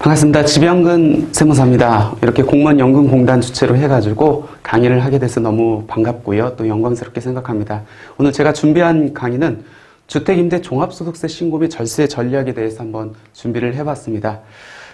반갑습니다. 지병근 세무사입니다. 이렇게 공무원 연금공단 주최로 해가지고 강의를 하게 돼서 너무 반갑고요. 또 영광스럽게 생각합니다. 오늘 제가 준비한 강의는 주택임대 종합소득세 신고 및 절세 전략에 대해서 한번 준비를 해봤습니다.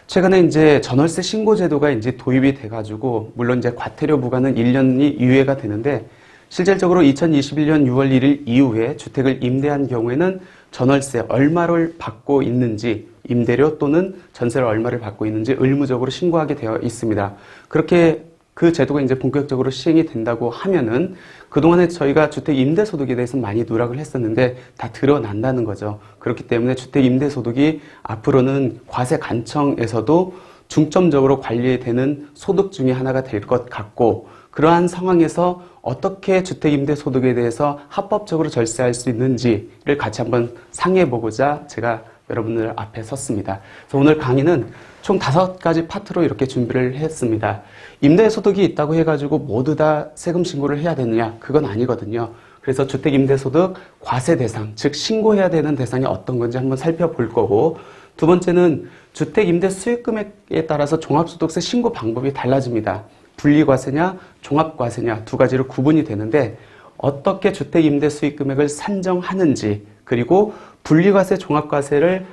최근에 이제 전월세 신고 제도가 이제 도입이 돼가지고 물론 이제 과태료 부과는 1년이 유예가 되는데 실질적으로 2021년 6월 1일 이후에 주택을 임대한 경우에는 전월세 얼마를 받고 있는지 임대료 또는 전세를 얼마를 받고 있는지 의무적으로 신고하게 되어 있습니다. 그렇게 그 제도가 이제 본격적으로 시행이 된다고 하면은 그동안에 저희가 주택 임대 소득에 대해서 많이 누락을 했었는데 다 드러난다는 거죠. 그렇기 때문에 주택 임대 소득이 앞으로는 과세 관청에서도 중점적으로 관리되는 소득 중에 하나가 될 것 같고, 그러한 상황에서 어떻게 주택 임대 소득에 대해서 합법적으로 절세할 수 있는지를 같이 한번 상의해 보고자 제가 여러분들 앞에 섰습니다. 그래서 오늘 강의는 총 5가지 파트로 이렇게 준비를 했습니다. 임대소득이 있다고 해가지고 모두 다 세금 신고를 해야 되느냐? 그건 아니거든요. 그래서 주택임대소득 과세 대상, 즉 신고해야 되는 대상이 어떤 건지 한번 살펴볼 거고, 두 번째는 주택임대 수익금액에 따라서 종합소득세 신고 방법이 달라집니다. 분리과세냐 종합과세냐 두 가지로 구분이 되는데 어떻게 주택임대 수익금액을 산정하는지, 그리고 분리과세, 종합과세를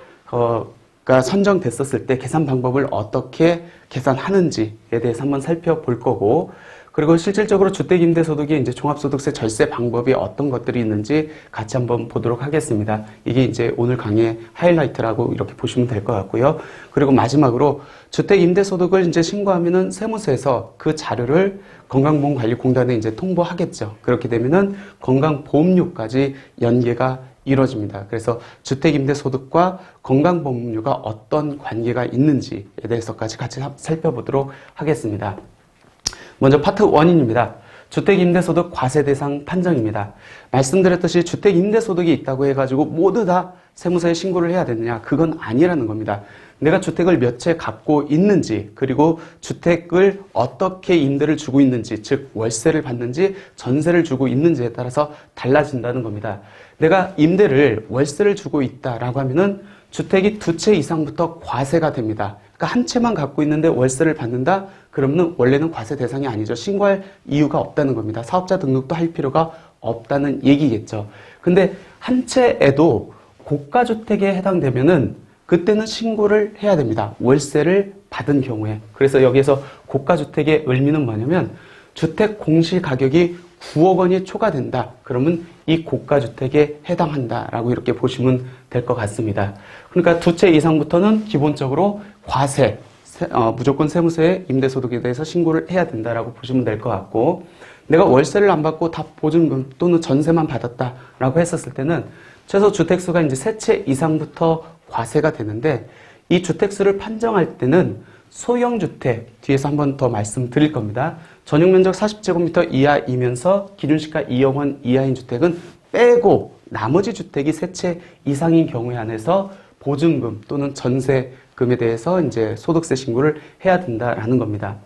가 선정됐었을 때 계산 방법을 어떻게 계산하는지에 대해서 한번 살펴볼 거고, 그리고 실질적으로 주택임대소득이 이제 종합소득세 절세 방법이 어떤 것들이 있는지 같이 한번 보도록 하겠습니다. 이게 이제 오늘 강의의 하이라이트라고 이렇게 보시면 될 것 같고요. 그리고 마지막으로 주택임대소득을 이제 신고하면은 세무서에서 그 자료를 건강보험관리공단에 이제 통보하겠죠. 그렇게 되면은 건강보험료까지 연계가 이루어집니다. 그래서 주택임대소득과 건강보험료가 어떤 관계가 있는지에 대해서까지 같이 살펴보도록 하겠습니다. 먼저 파트 1입니다. 주택임대소득 과세대상 판정입니다. 말씀드렸듯이 주택임대소득이 있다고 해가지고 모두 다 세무서에 신고를 해야 되느냐? 그건 아니라는 겁니다. 내가 주택을 몇 채 갖고 있는지, 그리고 주택을 어떻게 임대를 주고 있는지, 즉 월세를 받는지 전세를 주고 있는지에 따라서 달라진다는 겁니다. 내가 임대를 월세를 주고 있다라고 하면은 주택이 2채 이상부터 과세가 됩니다. 그러니까 한 채만 갖고 있는데 월세를 받는다? 그러면 원래는 과세 대상이 아니죠. 신고할 이유가 없다는 겁니다. 사업자 등록도 할 필요가 없다는 얘기겠죠. 근데 한 채에도 고가주택에 해당되면은 그때는 신고를 해야 됩니다. 월세를 받은 경우에. 그래서 여기에서 고가주택의 의미는 뭐냐면 주택 공시가격이 9억 원이 초과된다. 그러면 이 고가주택에 해당한다라고 이렇게 보시면 될 것 같습니다. 그러니까 2채 이상부터는 기본적으로 과세, 무조건 세무서에 임대소득에 대해서 신고를 해야 된다라고 보시면 될 것 같고, 내가 월세를 안 받고 다 보증금 또는 전세만 받았다라고 했었을 때는 최소 주택수가 이제 3채 이상부터 과세가 되는데, 이 주택수를 판정할 때는 소형주택, 뒤에서 한 번 더 말씀드릴 겁니다. 전용면적 40제곱미터 이하이면서 기준시가 2억 원 이하인 주택은 빼고 나머지 주택이 3채 이상인 경우에 한해서 보증금 또는 전세금에 대해서 이제 소득세 신고를 해야 된다라는 겁니다.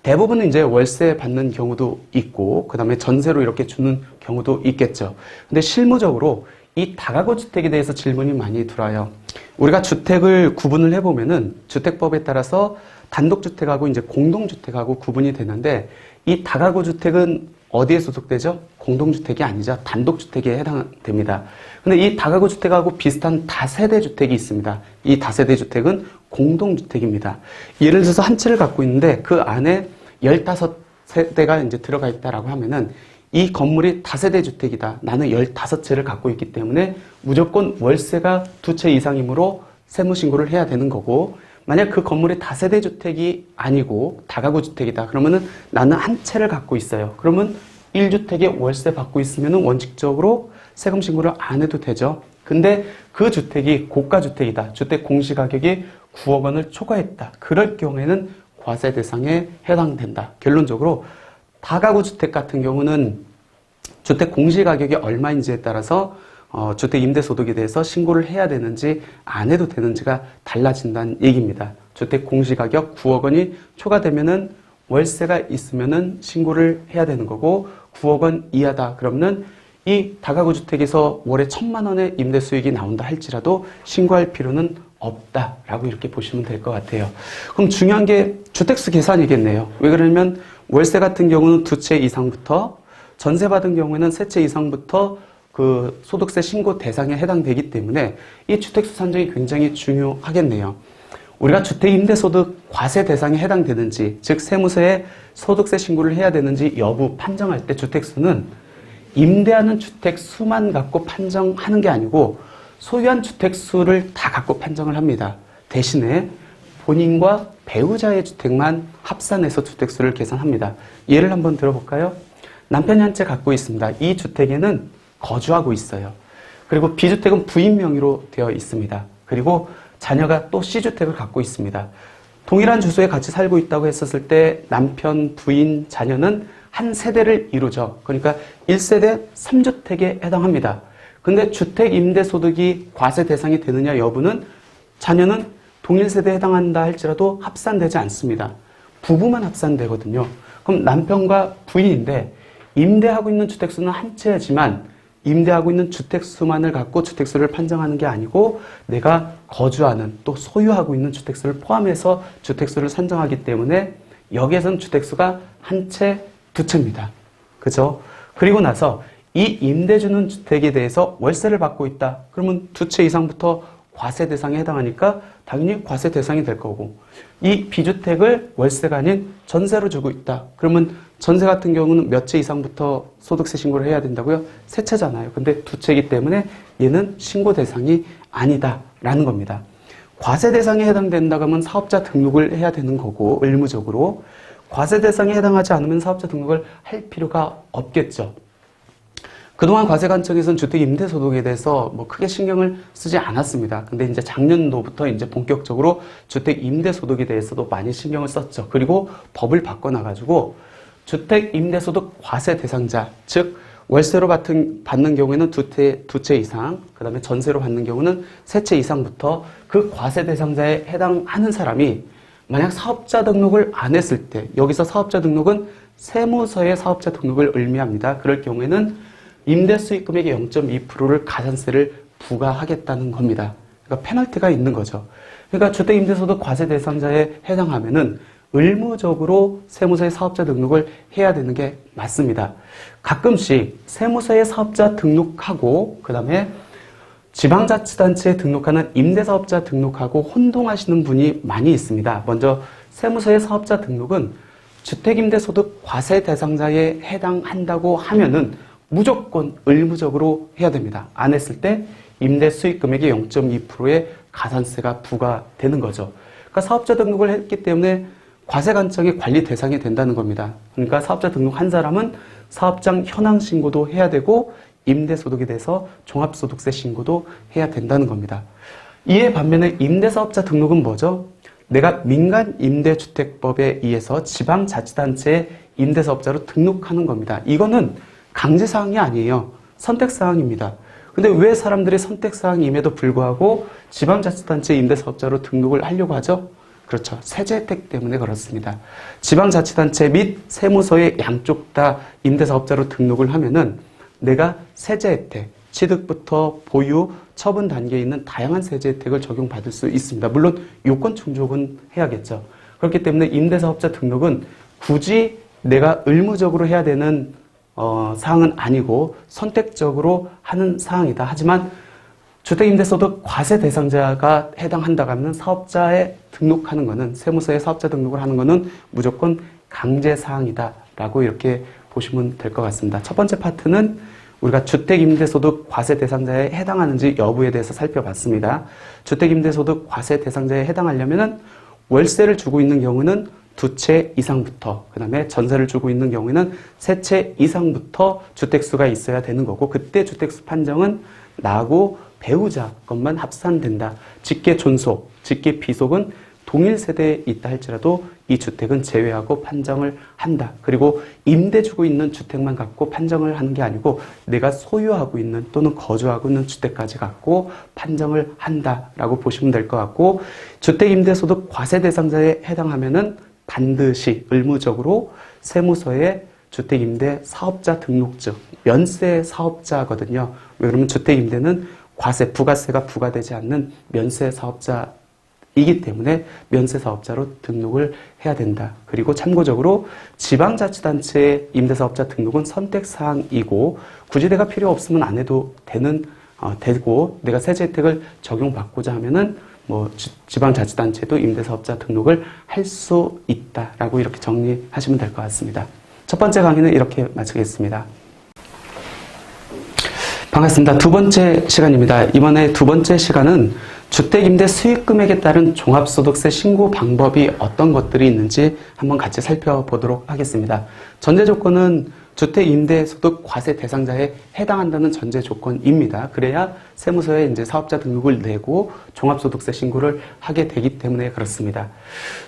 대부분은 이제 월세 받는 경우도 있고, 그 다음에 전세로 이렇게 주는 경우도 있겠죠. 근데 실무적으로 이 다가구 주택에 대해서 질문이 많이 들어요. 우리가 주택을 구분을 해보면은 주택법에 따라서 단독주택하고 이제 공동주택하고 구분이 되는데, 이 다가구 주택은 어디에 소속되죠? 공동주택이 아니죠. 단독주택에 해당됩니다. 근데 이 다가구 주택하고 비슷한 다세대 주택이 있습니다. 이 다세대 주택은 공동주택입니다. 예를 들어서 한 채를 갖고 있는데 그 안에 15세대가 이제 들어가 있다라고 하면은 이 건물이 다세대 주택이다. 나는 15채를 갖고 있기 때문에 무조건 월세가 2채 이상이므로 세무신고를 해야 되는 거고, 만약 그 건물이 다세대 주택이 아니고 다가구 주택이다. 그러면은 나는 한 채를 갖고 있어요. 그러면 1주택에 월세 받고 있으면은 원칙적으로 세금 신고를 안 해도 되죠. 근데 그 주택이 고가주택이다. 주택 공시가격이 9억 원을 초과했다. 그럴 경우에는 과세 대상에 해당된다. 결론적으로 다가구 주택 같은 경우는 주택 공시가격이 얼마인지에 따라서 주택 임대소득에 대해서 신고를 해야 되는지 안 해도 되는지가 달라진다는 얘기입니다. 주택 공시가격 9억 원이 초과되면은 월세가 있으면은 신고를 해야 되는 거고, 9억 원 이하다 그러면은 이 다가구 주택에서 월에 1,000만 원의 임대 수익이 나온다 할지라도 신고할 필요는 없다라고 이렇게 보시면 될 것 같아요. 그럼 중요한 게 주택수 계산이겠네요. 왜 그러냐면 월세 같은 경우는 두 채 이상부터, 전세 받은 경우에는 세 채 이상부터 그 소득세 신고 대상에 해당되기 때문에 이 주택수 산정이 굉장히 중요하겠네요. 우리가 주택임대소득 과세 대상에 해당되는지, 즉 세무서에 소득세 신고를 해야 되는지 여부 판정할 때 주택수는 임대하는 주택수만 갖고 판정하는 게 아니고 소유한 주택수를 다 갖고 판정을 합니다. 대신에 본인과 배우자의 주택만 합산해서 주택수를 계산합니다. 예를 한번 들어볼까요? 남편이 한 채 갖고 있습니다. 이 주택에는 거주하고 있어요. 그리고 B주택은 부인 명의로 되어 있습니다. 그리고 자녀가 또 C주택을 갖고 있습니다. 동일한 주소에 같이 살고 있다고 했었을 때 남편, 부인, 자녀는 한 세대를 이루죠. 그러니까 1세대 3주택에 해당합니다. 근데 주택임대소득이 과세 대상이 되느냐 여부는 자녀는 동일 세대에 해당한다 할지라도 합산되지 않습니다. 부부만 합산되거든요. 그럼 남편과 부인인데 임대하고 있는 주택수는 한 채지만 임대하고 있는 주택수만을 갖고 주택수를 판정하는 게 아니고 내가 거주하는 또 소유하고 있는 주택수를 포함해서 주택수를 산정하기 때문에 여기에서는 주택수가 한 채, 두 채입니다. 그죠? 그리고 나서 이 임대주는 주택에 대해서 월세를 받고 있다. 그러면 두 채 이상부터 과세 대상에 해당하니까 당연히 과세 대상이 될 거고, 이 B주택을 월세가 아닌 전세로 주고 있다. 그러면 전세 같은 경우는 몇 채 이상부터 소득세 신고를 해야 된다고요? 세 채잖아요. 근데 두 채이기 때문에 얘는 신고 대상이 아니다라는 겁니다. 과세 대상에 해당된다고 하면 사업자 등록을 해야 되는 거고, 의무적으로 과세 대상에 해당하지 않으면 사업자 등록을 할 필요가 없겠죠. 그동안 과세관청에서는 주택임대소득에 대해서 뭐 크게 신경을 쓰지 않았습니다. 근데 이제 작년도부터 이제 본격적으로 주택임대소득에 대해서도 많이 신경을 썼죠. 그리고 법을 바꿔놔가지고 주택임대소득 과세 대상자, 즉 월세로 받는 경우에는 두 채 이상, 그 다음에 전세로 받는 경우는 세 채 이상부터 그 과세 대상자에 해당하는 사람이 만약 사업자 등록을 안 했을 때, 여기서 사업자 등록은 세무서의 사업자 등록을 의미합니다. 그럴 경우에는 임대 수익 금액의 0.2%를 가산세를 부과하겠다는 겁니다. 그러니까 페널티가 있는 거죠. 그러니까 주택임대소득 과세 대상자에 해당하면은 의무적으로 세무서에 사업자 등록을 해야 되는 게 맞습니다. 가끔씩 세무서에 사업자 등록하고 그 다음에 지방자치단체에 등록하는 임대사업자 등록하고 혼동하시는 분이 많이 있습니다. 먼저 세무서의 사업자 등록은 주택임대소득 과세 대상자에 해당한다고 하면은 무조건 의무적으로 해야 됩니다. 안 했을 때 임대 수익 금액의 0.2%의 가산세가 부과되는 거죠. 그러니까 사업자 등록을 했기 때문에 과세관청의 관리 대상이 된다는 겁니다. 그러니까 사업자 등록한 사람은 사업장 현황 신고도 해야 되고 임대소득에 대해서 종합소득세 신고도 해야 된다는 겁니다. 이에 반면에 임대사업자 등록은 뭐죠? 내가 민간임대주택법에 의해서 지방자치단체에 임대사업자로 등록하는 겁니다. 이거는 강제사항이 아니에요. 선택사항입니다. 근데 왜 사람들이 선택사항임에도 불구하고 지방자치단체 임대사업자로 등록을 하려고 하죠? 그렇죠. 세제 혜택 때문에 그렇습니다. 지방자치단체 및 세무서의 양쪽 다 임대사업자로 등록을 하면은 내가 세제 혜택, 취득부터 보유, 처분 단계에 있는 다양한 세제 혜택을 적용받을 수 있습니다. 물론 요건 충족은 해야겠죠. 그렇기 때문에 임대사업자 등록은 굳이 내가 의무적으로 해야 되는 사항은 아니고 선택적으로 하는 사항이다. 하지만 주택임대소득 과세 대상자가 해당한다고 하면 사업자에 등록하는 것은, 세무서에 사업자 등록을 하는 것은 무조건 강제사항이다 라고 이렇게 보시면 될 것 같습니다. 첫 번째 파트는 우리가 주택임대소득 과세 대상자에 해당하는지 여부에 대해서 살펴봤습니다. 주택임대소득 과세 대상자에 해당하려면 월세를 주고 있는 경우는 두 채 이상부터, 그 다음에 전세를 주고 있는 경우에는 세 채 이상부터 주택수가 있어야 되는 거고, 그때 주택수 판정은 나하고 배우자 것만 합산된다. 직계 존속, 직계 비속은 동일 세대에 있다 할지라도 이 주택은 제외하고 판정을 한다. 그리고 임대 주고 있는 주택만 갖고 판정을 하는 게 아니고 내가 소유하고 있는 또는 거주하고 있는 주택까지 갖고 판정을 한다라고 보시면 될 것 같고, 주택임대소득 과세 대상자에 해당하면은 반드시 의무적으로 세무서에 주택임대 사업자 등록증, 면세 사업자거든요. 왜 그러면 주택임대는 과세, 부가세가 부과되지 않는 면세 사업자이기 때문에 면세 사업자로 등록을 해야 된다. 그리고 참고적으로 지방자치단체의 임대사업자 등록은 선택사항이고 굳이 내가 필요 없으면 안 해도 되고 내가 세제 혜택을 적용받고자 하면은 뭐 지방자치단체도 임대사업자 등록을 할 수 있다라고 이렇게 정리하시면 될 것 같습니다. 첫 번째 강의는 이렇게 마치겠습니다. 반갑습니다. 두 번째 시간입니다. 이번에 두 번째 시간은 주택임대 수익금액에 따른 종합소득세 신고 방법이 어떤 것들이 있는지 한번 같이 살펴보도록 하겠습니다. 전제 조건은 주택임대소득 과세 대상자에 해당한다는 전제 조건입니다. 그래야 세무서에 이제 사업자 등록을 내고 종합소득세 신고를 하게 되기 때문에 그렇습니다.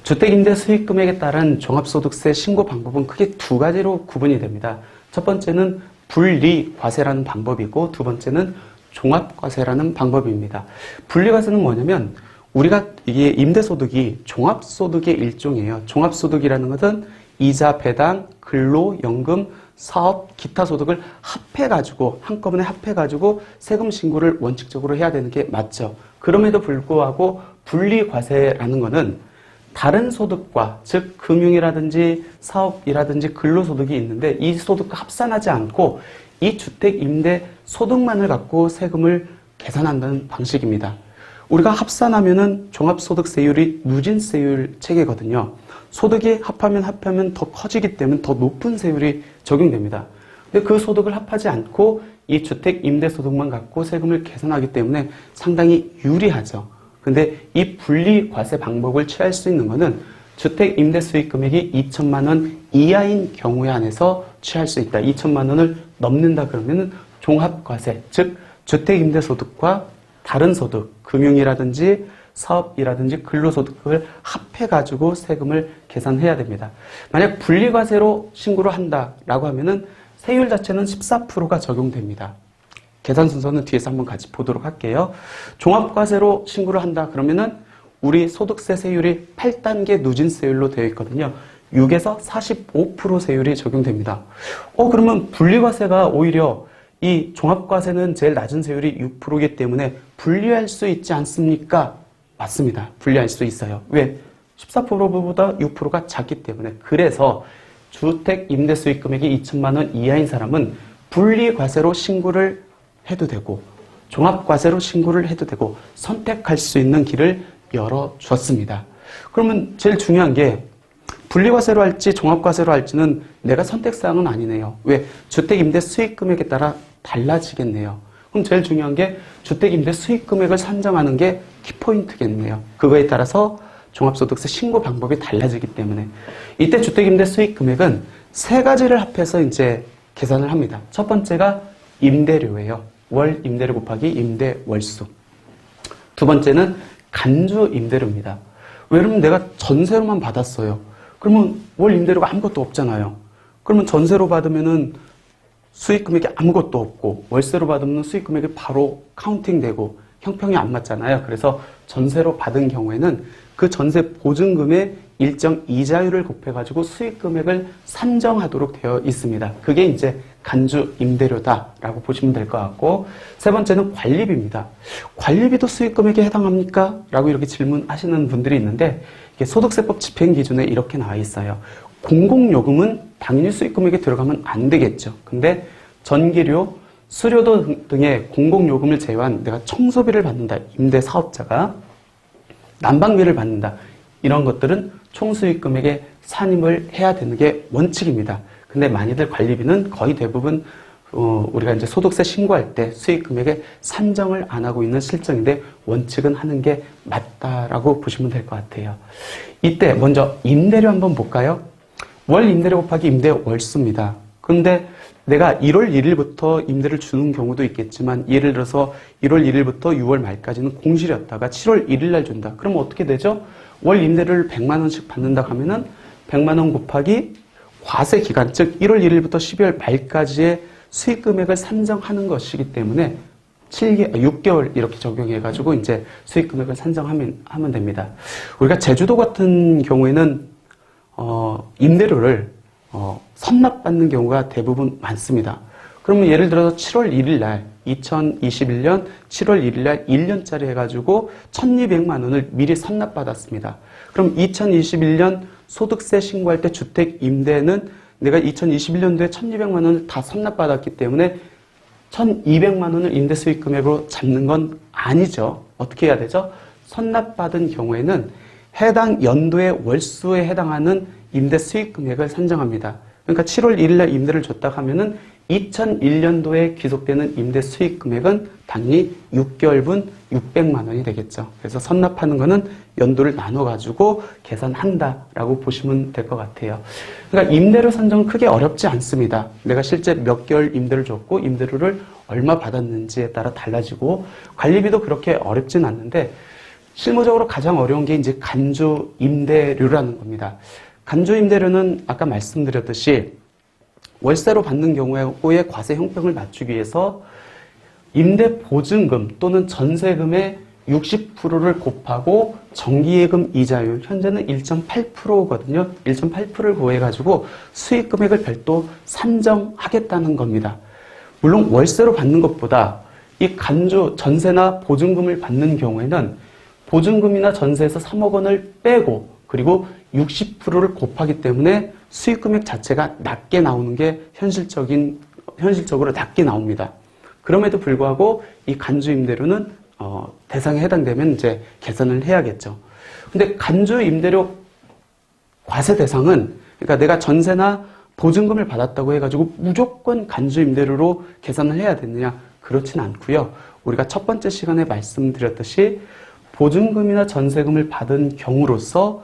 주택임대 수익금액에 따른 종합소득세 신고 방법은 크게 두 가지로 구분이 됩니다. 첫 번째는 분리과세라는 방법이고 두 번째는 종합과세라는 방법입니다. 분리과세는 뭐냐면 우리가 이게 임대소득이 종합소득의 일종이에요. 종합소득이라는 것은 이자, 배당, 근로, 연금, 사업, 기타 소득을 합해가지고 한꺼번에 합해가지고 세금 신고를 원칙적으로 해야 되는 게 맞죠. 그럼에도 불구하고 분리과세라는 것은 다른 소득과 즉 금융이라든지 사업이라든지 근로소득이 있는데 이 소득과 합산하지 않고 이 주택 임대 소득만을 갖고 세금을 계산한다는 방식입니다. 우리가 합산하면은 종합소득세율이 누진세율 체계거든요. 소득이 합하면 더 커지기 때문에 더 높은 세율이 적용됩니다. 근데 그 소득을 합하지 않고 이 주택 임대 소득만 갖고 세금을 계산하기 때문에 상당히 유리하죠. 근데 이 분리과세 방법을 취할 수 있는 것은 주택 임대 수익 금액이 2천만 원 이하인 경우에 한해서 취할 수 있다. 2천만 원을 넘는다 그러면은 종합과세, 즉 주택 임대 소득과 다른 소득, 금융이라든지 사업이라든지 근로소득을 합해가지고 세금을 계산해야 됩니다. 만약 분리과세로 신고를 한다라고 하면은 세율 자체는 14%가 적용됩니다. 계산 순서는 뒤에서 한번 같이 보도록 할게요. 종합과세로 신고를 한다 그러면은 우리 소득세 세율이 8단계 누진세율로 되어 있거든요. 6에서 45% 세율이 적용됩니다. 그러면 분리과세가 오히려 이 종합과세는 제일 낮은 세율이 6%이기 때문에 분리할 수 있지 않습니까? 맞습니다. 분리할 수 있어요. 왜? 14%보다 6%가 작기 때문에. 그래서 주택 임대 수익 금액이 2천만 원 이하인 사람은 분리과세로 신고를 해도 되고 종합과세로 신고를 해도 되고 선택할 수 있는 길을 열어주었습니다. 그러면 제일 중요한 게 분리과세로 할지 종합과세로 할지는 내가 선택사항은 아니네요. 왜? 주택임대 수익금액에 따라 달라지겠네요. 그럼 제일 중요한 게 주택임대 수익금액을 산정하는 게 키포인트겠네요. 그거에 따라서 종합소득세 신고 방법이 달라지기 때문에 이때 주택임대 수익금액은 세 가지를 합해서 이제 계산을 합니다. 첫 번째가 임대료예요. 월 임대료 곱하기 임대 월수. 두 번째는 간주 임대료입니다. 왜냐면 내가 전세로만 받았어요. 그러면 월 임대료가 아무것도 없잖아요. 그러면 전세로 받으면은 수익 금액이 아무것도 없고 월세로 받으면 수익 금액이 바로 카운팅되고 형평이 안 맞잖아요. 그래서 전세로 받은 경우에는 그 전세 보증금의 일정 이자율을 곱해가지고 수익 금액을 산정하도록 되어 있습니다. 그게 이제 간주 임대료다라고 보시면 될 것 같고, 세 번째는 관리비입니다. 관리비도 수익 금액에 해당합니까? 라고 이렇게 질문하시는 분들이 있는데 이게 소득세법 집행 기준에 이렇게 나와 있어요. 공공요금은 당연히 수익 금액에 들어가면 안 되겠죠. 근데 전기료, 수료도 등의 공공요금을 제외한 내가 청소비를 받는다. 임대 사업자가 난방비를 받는다. 이런 것들은 총수익 금액에 산입을 해야 되는 게 원칙입니다. 근데 많이들 관리비는 거의 대부분 우리가 이제 소득세 신고할 때 수익 금액에 산정을 안 하고 있는 실정인데 원칙은 하는 게 맞다라고 보시면 될 것 같아요. 이때 먼저 임대료 한번 볼까요? 월 임대료 곱하기 임대 월수입니다. 그런데 내가 1월 1일부터 임대를 주는 경우도 있겠지만 예를 들어서 1월 1일부터 6월 말까지는 공실이었다가 7월 1일 날 준다. 그러면 어떻게 되죠? 월 임대료를 100만 원씩 받는다 하면은 100만 원 곱하기 과세 기간, 즉 1월 1일부터 12월 말까지의 수익 금액을 산정하는 것이기 때문에 6개월 이렇게 적용해가지고 이제 수익 금액을 산정하면 됩니다. 우리가 제주도 같은 경우에는 임대료를 선납받는 경우가 대부분 많습니다. 그러면 예를 들어서 7월 1일 날 2021년 7월 1일 날 1년짜리 해가지고 1,200만 원을 미리 선납받았습니다. 그럼 2021년 소득세 신고할 때 주택 임대는 내가 2021년도에 1,200만 원을 다 선납받았기 때문에 1,200만 원을 임대 수익 금액으로 잡는 건 아니죠. 어떻게 해야 되죠? 선납받은 경우에는 해당 연도의 월수에 해당하는 임대 수익 금액을 산정합니다. 그러니까 7월 1일 날 임대를 줬다 하면은 2001년도에 귀속되는 임대 수익 금액은 당연히 6개월분 600만 원이 되겠죠. 그래서 선납하는 거는 연도를 나눠가지고 계산한다라고 보시면 될 것 같아요. 그러니까 임대료 산정은 크게 어렵지 않습니다. 내가 실제 몇 개월 임대를 줬고 임대료를 얼마 받았는지에 따라 달라지고 관리비도 그렇게 어렵진 않는데 실무적으로 가장 어려운 게 이제 간주 임대료라는 겁니다. 간주 임대료는 아까 말씀드렸듯이 월세로 받는 경우의 과세 형평을 맞추기 위해서 임대 보증금 또는 전세금의 60%를 곱하고 정기예금 이자율, 현재는 1.8%거든요. 1.8%를 구해가지고 수익 금액을 별도 산정하겠다는 겁니다. 물론 월세로 받는 것보다 이 간주, 전세나 보증금을 받는 경우에는 보증금이나 전세에서 3억 원을 빼고 그리고 60%를 곱하기 때문에 수익 금액 자체가 낮게 나오는 게 현실적으로 낮게 나옵니다. 그럼에도 불구하고 이 간주 임대료는 대상에 해당되면 이제 계산을 해야겠죠. 근데 간주 임대료 과세 대상은 그러니까 내가 전세나 보증금을 받았다고 해가지고 무조건 간주 임대료로 계산을 해야 되느냐? 그렇진 않고요. 우리가 첫 번째 시간에 말씀드렸듯이 보증금이나 전세금을 받은 경우로서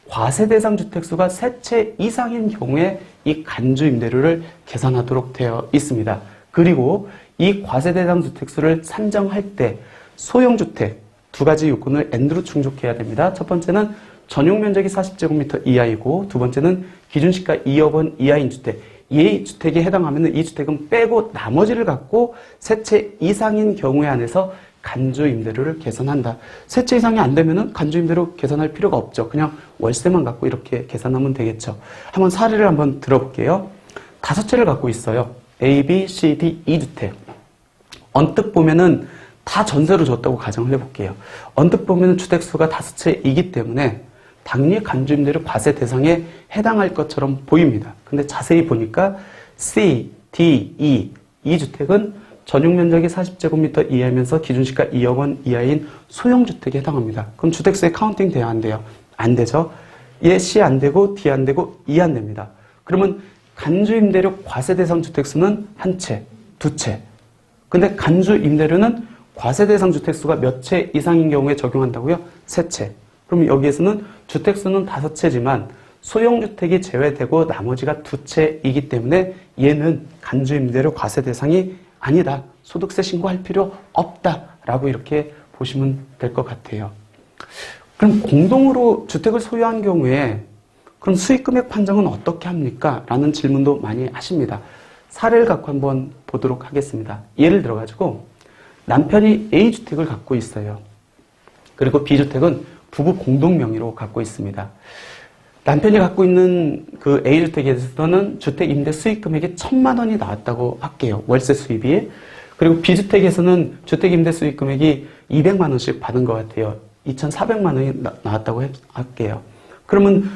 과세 대상 주택수가 3채 이상인 경우에 이 간주 임대료를 계산하도록 되어 있습니다. 그리고 이 과세 대상 주택수를 산정할 때 소형주택 두 가지 요건을 N으로 충족해야 됩니다. 첫 번째는 전용 면적이 40제곱미터 이하이고 두 번째는 기준시가 2억 원 이하인 주택. 이 주택에 해당하면 이 주택은 빼고 나머지를 갖고 3채 이상인 경우에 한해서 간주 임대료를 계산한다. 3채 이상이 안 되면은 간주 임대료 계산할 필요가 없죠. 그냥 월세만 갖고 이렇게 계산하면 되겠죠. 한번 사례를 한번 들어볼게요. 5채를 갖고 있어요. A, B, C, D, E주택. 언뜻 보면은 다 전세로 줬다고 가정을 해볼게요. 언뜻 보면은 주택수가 5채이기 때문에 당연히 간주 임대료 과세 대상에 해당할 것처럼 보입니다. 근데 자세히 보니까 C, D, E, E주택은 전용 면적이 40제곱미터 이하면서 기준시가 2억 원 이하인 소형주택에 해당합니다. 그럼 주택수에 카운팅 돼야 안 돼요? 안 되죠. 얘 C 안 되고 D 안 되고 E 안 됩니다. 그러면 간주 임대료 과세 대상 주택수는 1채, 2채. 근데 간주 임대료는 과세 대상 주택수가 몇 채 이상인 경우에 적용한다고요? 3채. 그럼 여기에서는 주택수는 5채지만 소형주택이 제외되고 나머지가 2채이기 때문에 얘는 간주 임대료 과세 대상이 아니다. 소득세 신고할 필요 없다라고 이렇게 보시면 될 것 같아요. 그럼 공동으로 주택을 소유한 경우에 그럼 수익금액 판정은 어떻게 합니까? 라는 질문도 많이 하십니다. 사례를 갖고 한번 보도록 하겠습니다. 예를 들어가지고 남편이 A주택을 갖고 있어요. 그리고 B주택은 부부 공동 명의로 갖고 있습니다. 남편이 갖고 있는 그 A주택에서는 주택 임대 수익 금액이 1,000만 원이 나왔다고 할게요. 월세 수입이. 그리고 B주택에서는 주택 임대 수익 금액이 200만 원씩 받은 것 같아요. 2,400만 원이 나왔다고 할게요. 그러면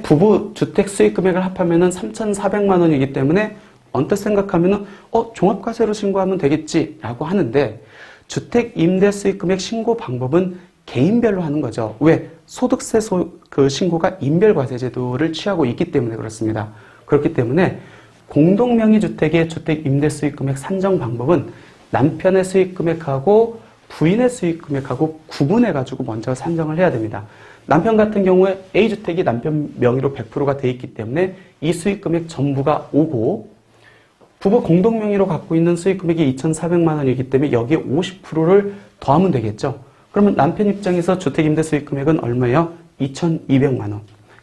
부부 주택 수익 금액을 합하면은 3,400만 원이기 때문에 언뜻 생각하면은 종합과세로 신고하면 되겠지라고 하는데 주택 임대 수익 금액 신고 방법은 개인별로 하는 거죠. 왜? 소득세 신고가 인별과세 제도를 취하고 있기 때문에 그렇습니다. 그렇기 때문에 공동명의 주택의 주택 임대 수익 금액 산정 방법은 남편의 수익 금액하고 부인의 수익 금액하고 구분해가지고 먼저 산정을 해야 됩니다. 남편 같은 경우에 A주택이 남편 명의로 100%가 돼 있기 때문에 이 수익 금액 전부가 오고 부부 공동 명의로 갖고 있는 수익 금액이 2,400만 원이기 때문에 여기에 50%를 더하면 되겠죠. 그러면 남편 입장에서 주택 임대 수익 금액은 얼마예요? 2,200만 원.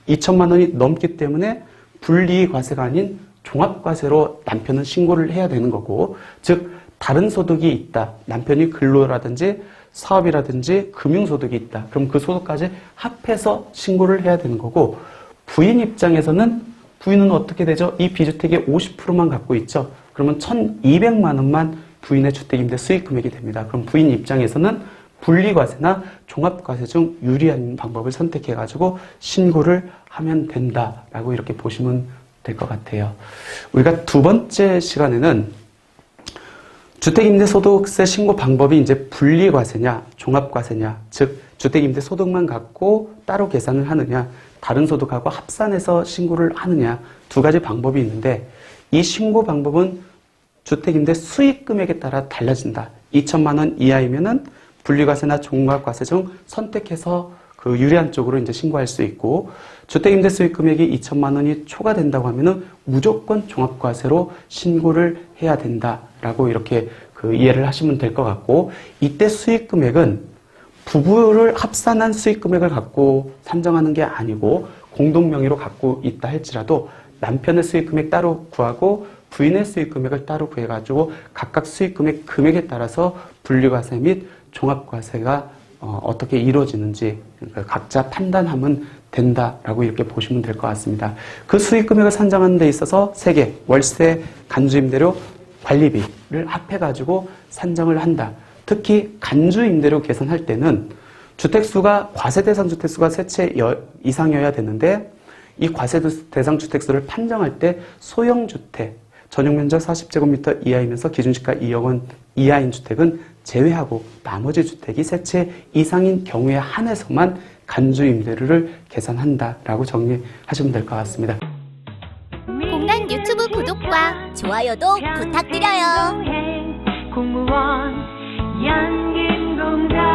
2천만 원이 넘기 때문에 분리과세가 아닌 종합과세로 남편은 신고를 해야 되는 거고, 즉 다른 소득이 있다. 남편이 근로라든지 사업이라든지 금융소득이 있다. 그럼 그 소득까지 합해서 신고를 해야 되는 거고, 부인 입장에서는 부인은 어떻게 되죠? 이 B주택의 50%만 갖고 있죠. 그러면 1,200만 원만 부인의 주택임대 수익금액이 됩니다. 그럼 부인 입장에서는 분리과세나 종합과세 중 유리한 방법을 선택해가지고 신고를 하면 된다라고 이렇게 보시면 될 것 같아요. 우리가 두 번째 시간에는 주택임대소득세 신고 방법이 이제 분리과세냐 종합과세냐, 즉 주택임대소득만 갖고 따로 계산을 하느냐, 다른 소득하고 합산해서 신고를 하느냐, 두 가지 방법이 있는데 이 신고 방법은 주택임대 수익금액에 따라 달라진다. 2천만 원 이하이면은 분리과세나 종합과세 중 선택해서 그 유리한 쪽으로 이제 신고할 수 있고, 주택임대 수익금액이 2천만 원이 초과된다고 하면은 무조건 종합과세로 신고를 해야 된다라고 이렇게 그 이해를 하시면 될 것 같고, 이때 수익금액은 부부를 합산한 수익금액을 갖고 산정하는 게 아니고 공동명의로 갖고 있다 할지라도 남편의 수익금액 따로 구하고 부인의 수익금액을 따로 구해가지고 각각 수익금액 금액에 따라서 분리과세 및 종합과세가 어떻게 이루어지는지 각자 판단하면 된다라고 이렇게 보시면 될 것 같습니다. 그 수익금액을 산정하는 데 있어서 세개, 월세, 간주임대료, 관리비를 합해가지고 산정을 한다. 특히 간주임대료 계산할 때는 주택수가 과세대상 주택수가 3채 이상이어야 되는데 이 과세대상 주택수를 판정할 때 소형주택, 전용면적 40제곱미터 이하이면서 기준시가 2억 원 이하인 주택은 제외하고 나머지 주택이 3채 이상인 경우에 한해서만 간주임대료를 계산한다라고 정리하시면 될 것 같습니다. 공단 유튜브 구독과 좋아요도 부탁드려요. 공무원 연금 공단